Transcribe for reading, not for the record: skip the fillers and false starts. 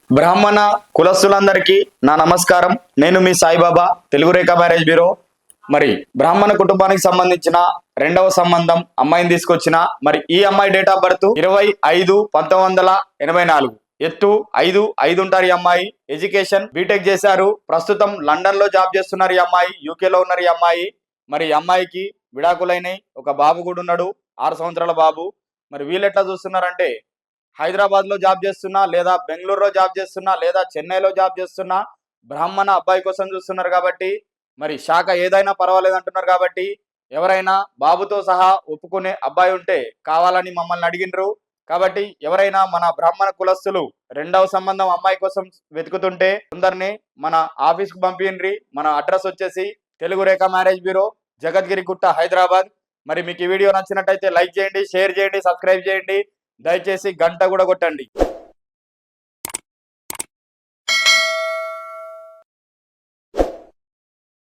బ్రాహ్మణ కులస్తులందరికీ నా నమస్కారం. నేను మీ సాయిబాబా, తెలుగు రేఖ మ్యారేజ్ బ్యూరో. మరి బ్రాహ్మణ కుటుంబానికి సంబంధించిన రెండవ సంబంధం అమ్మాయిని తీసుకొచ్చిన. మరి ఈ అమ్మాయి డేట్ ఆఫ్ బర్త్ 20/5/1984. ఎత్తు 5'5" ఉంటారు ఈ అమ్మాయి. ఎడ్యుకేషన్ బీటెక్ చేశారు. ప్రస్తుతం లండన్ లో జాబ్ చేస్తున్నారు ఈ అమ్మాయి. యూకేలో ఉన్నారు ఈ అమ్మాయి. మరి ఈ అమ్మాయికి విడాకులైనవి. ఒక బాబు కూడా ఉన్నాడు, 6 సంవత్సరాల బాబు. మరి వీళ్ళు ఎట్లా చూస్తున్నారంటే, హైదరాబాద్ లో జాబ్ చేస్తున్నా, లేదా బెంగళూరులో జాబ్ చేస్తున్నా, లేదా చెన్నైలో జాబ్ చేస్తున్నా బ్రాహ్మణ అబ్బాయి కోసం చూస్తున్నారు. కాబట్టి మరి శాఖ ఏదైనా పర్వాలేదు అంటున్నారు. కాబట్టి ఎవరైనా బాబుతో సహా ఒప్పుకునే అబ్బాయి ఉంటే కావాలని మమ్మల్ని అడిగినరు. కాబట్టి ఎవరైనా మన బ్రాహ్మణ కులస్తులు రెండవ సంబంధం అమ్మాయి కోసం వెతుకుతుంటే కొందరిని మన ఆఫీస్కి పంపిండ్రి. మన అడ్రస్ వచ్చేసి తెలుగు రేఖ మ్యారేజ్ బ్యూరో, జగద్గిరి గుట్ట, హైదరాబాద్. మరి మీకు ఈ వీడియో నచ్చినట్టయితే లైక్ చేయండి, షేర్ చేయండి, సబ్స్క్రైబ్ చేయండి. దయచేసి గంట కూడా కొట్టండి.